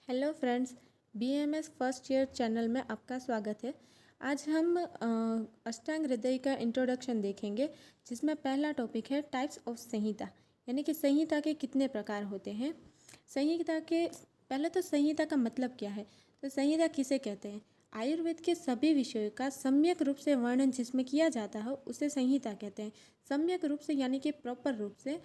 Hello friends, BMS first year channel में आपका स्वागत है। आज हम अष्टांग हृदय का इंट्रोडक्शन देखेंगे, जिसमें पहला टॉपिक है टाइप्स ऑफ संहिता, यानी कि संहिता के कितने प्रकार होते हैं। संहिता के पहले तो संहिता का मतलब क्या है, तो संहिता किसे कहते हैं। आयुर्वेद के सभी विषयों का सम्यक रूप से वर्णन जिसमें किया जाता है उसे संहिता कहते हैं। सम्यक रूप से यानी कि प्रॉपर रूप से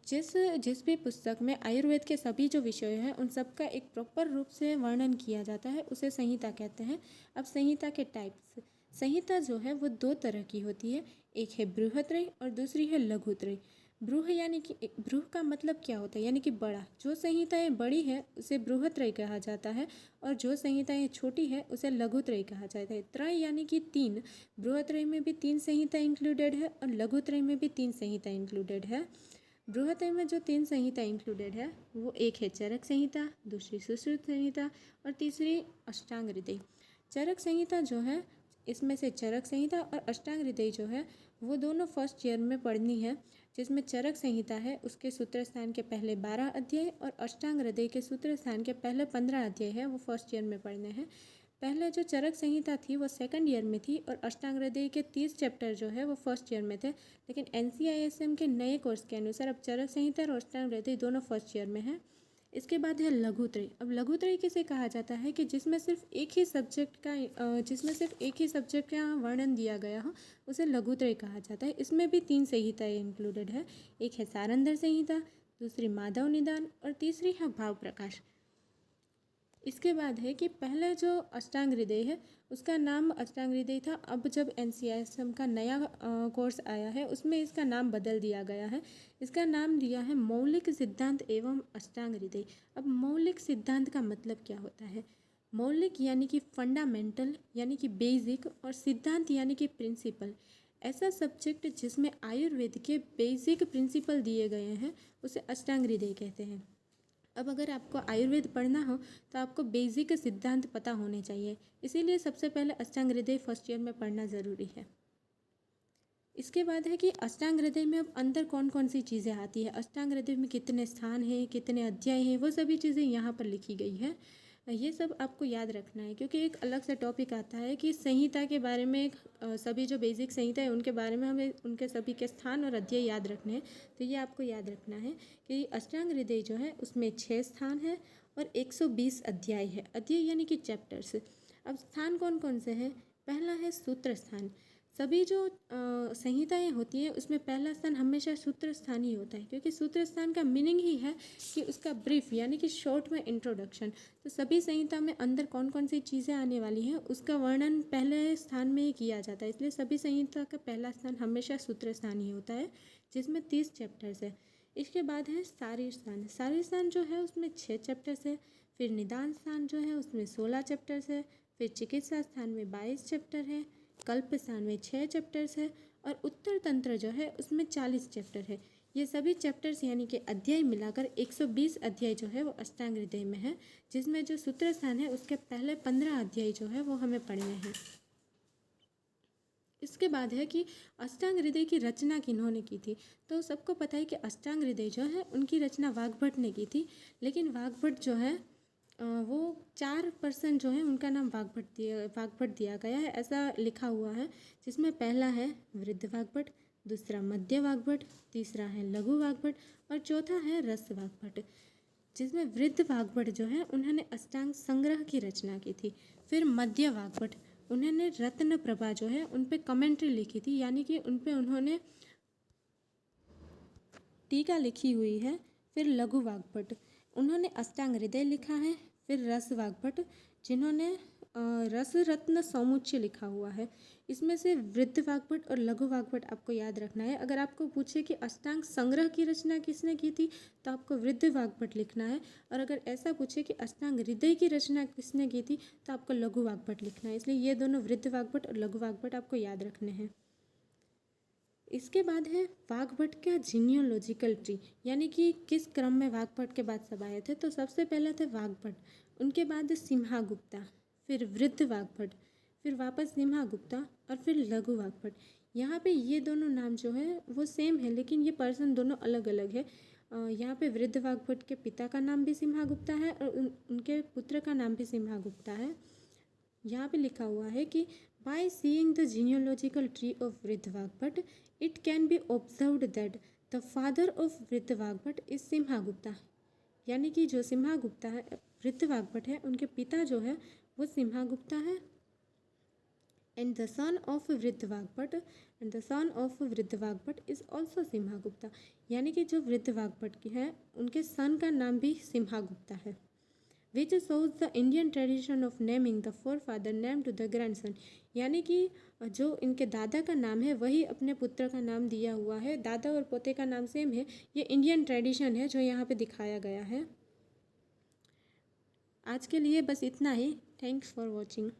जिस भी पुस्तक में आयुर्वेद के सभी जो विषय हैं उन सब का एक प्रॉपर रूप से वर्णन किया जाता है उसे संहिता कहते हैं। अब संहिता के टाइप्स, संहिता जो है वो दो तरह की होती है, एक है बृहत्रयी और दूसरी है लघुत्रयी। बृह यानी कि बृह का मतलब क्या होता है, यानी कि बड़ा। जो संहिताएं बड़ी है उसे बृहत्रयी कहा जाता है और जो संहिताएं छोटी है उसे लघुत्रयी कहा जाता है। त्रय यानी कि तीन, बृहत्रयी में भी 3 संहिता इंक्लूडेड है और लघुत्रयी में भी 3 संहिता इंक्लूडेड है। बृहत्रयी में जो 3 संहिता इंक्लूडेड है वो एक है चरक संहिता, दूसरी सुश्रुत संहिता और तीसरी अष्टांग हृदय। चरक संहिता जो है, इसमें से चरक संहिता और अष्टांग हृदय जो है वो दोनों फर्स्ट ईयर में पढ़नी है। जिसमें चरक संहिता है उसके सूत्र स्थान के पहले 12 अध्याय और अष्टांग हृदय के सूत्र स्थान के पहले 15 अध्याय है वो फर्स्ट ईयर में पढ़ने हैं। पहले जो चरक संहिता थी वो सेकंड ईयर में थी और अष्टांग हृदय के 30 चैप्टर जो है वो फर्स्ट ईयर में थे, लेकिन NCISM के नए कोर्स के अनुसार अब चरक संहिता और अष्टांग हृदय दोनों फर्स्ट ईयर में हैं। इसके बाद है लघुत्रयी। अब लघुत्रयी किसे कहा जाता है कि जिसमें सिर्फ एक ही सब्जेक्ट का वर्णन दिया गया हो उसे लघुत्रयी कहा जाता है। इसमें भी 3 संहिताएँ इंक्लूडेड है, एक है सारंधर संहिता, दूसरी माधव निदान और तीसरी है भाव प्रकाश। इसके बाद है कि पहले जो अष्टांग हृदय है उसका नाम अष्टांग हृदय था। अब जब NCISM का नया कोर्स आया है उसमें इसका नाम बदल दिया गया है। इसका नाम दिया है मौलिक सिद्धांत एवं अष्टांग हृदय। अब मौलिक सिद्धांत का मतलब क्या होता है। मौलिक यानी कि फंडामेंटल यानी कि बेसिक और सिद्धांत यानी कि प्रिंसिपल। ऐसा सब्जेक्ट जिसमें आयुर्वेद के बेसिक प्रिंसिपल दिए गए हैं उसे अष्टांग हृदय कहते हैं। अब अगर आपको आयुर्वेद पढ़ना हो तो आपको बेसिक सिद्धांत पता होने चाहिए, इसीलिए सबसे पहले अष्टांग हृदय फर्स्ट ईयर में पढ़ना ज़रूरी है। इसके बाद है कि अष्टांग हृदय में अब अंदर कौन कौन सी चीज़ें आती है, अष्टांग हृदय में कितने स्थान हैं, कितने अध्याय हैं, वो सभी चीज़ें यहाँ पर लिखी गई है। ये सब आपको याद रखना है क्योंकि एक अलग से टॉपिक आता है कि संहिता के बारे में सभी जो बेसिक संहिता है उनके बारे में हमें उनके सभी के स्थान और अध्याय याद रखने हैं। तो ये आपको याद रखना है कि अष्टांग हृदय जो है उसमें 6 स्थान है और 120 अध्याय है। अध्याय यानी कि चैप्टर्स। अब स्थान कौन कौन से हैं, पहला है सूत्र स्थान। सभी जो संहिताएं होती हैं उसमें पहला स्थान हमेशा सूत्र स्थान ही होता है, क्योंकि सूत्र स्थान का मीनिंग ही है कि उसका ब्रीफ यानी कि शॉर्ट में इंट्रोडक्शन। तो सभी संहिता में अंदर कौन कौन सी चीज़ें आने वाली हैं उसका वर्णन पहले स्थान में ही किया जाता है, इसलिए सभी संहिता का पहला स्थान हमेशा सूत्र स्थान ही होता है, जिसमें 30 चैप्टर्स है। इसके बाद है शारीर स्थान। शारीर स्थान जो है उसमें 6 चैप्टर्स है। फिर निदान स्थान जो है उसमें 16 चैप्टर्स है। फिर चिकित्सा स्थान में 22 चैप्टर है। कल्प स्थान में 6 चैप्टर्स है और उत्तर तंत्र जो है उसमें 40 चैप्टर है। ये सभी चैप्टर्स यानी कि अध्याय मिलाकर 120 अध्याय जो है वो अष्टांग हृदय में है, जिसमें जो सूत्र स्थान है उसके पहले 15 अध्याय जो है वो हमें पढ़ने हैं। इसके बाद है कि अष्टांग हृदय की रचना किन्होंने की थी। तो सबको पता है कि अष्टांग हृदय जो है उनकी रचना वाग्भट ने की थी, लेकिन वाग्भट जो है वो 4 पर्सन जो है उनका नाम वाग्भट दिया गया है, ऐसा लिखा हुआ है। जिसमें पहला है वृद्ध वाग्भट, दूसरा मध्य वाग्भट, तीसरा है लघु वाग्भट और चौथा है रस वाग्भट। जिसमें वृद्ध वाग्भट जो है उन्होंने अष्टांग संग्रह की रचना की थी। फिर मध्य वाग्भट, उन्होंने रत्न प्रभा जो है उन पे कमेंट्री लिखी थी, यानी कि उन पे उन्होंने टीका लिखी हुई है। फिर लघु वाग्भट, उन्होंने अष्टांग हृदय लिखा है। फिर रस वाग्भट, जिन्होंने रस रत्न समुच्चय लिखा हुआ है। इसमें से वृद्ध वाग्भट और लघु वाग्भट आपको याद रखना है। अगर आपको पूछे कि अष्टांग संग्रह की रचना किसने की थी तो आपको वृद्ध वाग्भट लिखना है, और अगर ऐसा पूछे कि अष्टांग हृदय की रचना किसने की थी तो आपको लघु वाग्भट लिखना है। इसलिए ये दोनों वृद्ध वाग्भट और लघु वाग्भट आपको याद रखने हैं। इसके बाद है वाग्भट का जीनियोलॉजिकल ट्री, यानी कि किस क्रम में वाग्भट के बाद सब आए थे। तो सबसे पहले थे वाग्भट, उनके बाद सिम्हागुप्ता, फिर वृद्ध वाग्भट, फिर वापस सिम्हागुप्ता और फिर लघु वाग्भट। यहाँ पे ये दोनों नाम जो है वो सेम है, लेकिन ये पर्सन दोनों अलग अलग है। यहाँ पे वृद्धवाग्भट के पिता का नाम भी सिम्हागुप्ता है और उनके पुत्र का नाम भी सिम्हागुप्ता है। यहाँ पे लिखा हुआ है कि by seeing the genealogical tree of Vriddhavagbhata it can be observed that the father of Vriddhavagbhata is Simhagupta. यानी कि जो सिम्हागुप्ता है वृद्धवाग्भट है, उनके पिता जो है वो सिम्हागुप्ता है। And the son of Vriddhavagbhata is also Simhagupta. यानी कि जो वृद्धवाग्भट की है उनके सन का नाम भी सिम्हागुप्ता है। Which shows the Indian tradition of naming the forefather name to the grandson. यानी कि जो इनके दादा का नाम है वही अपने पुत्र का नाम दिया हुआ है। दादा और पोते का नाम सेम है। ये इंडियन ट्रेडिशन है जो यहाँ पे दिखाया गया है। आज के लिए बस इतना ही। Thanks for watching.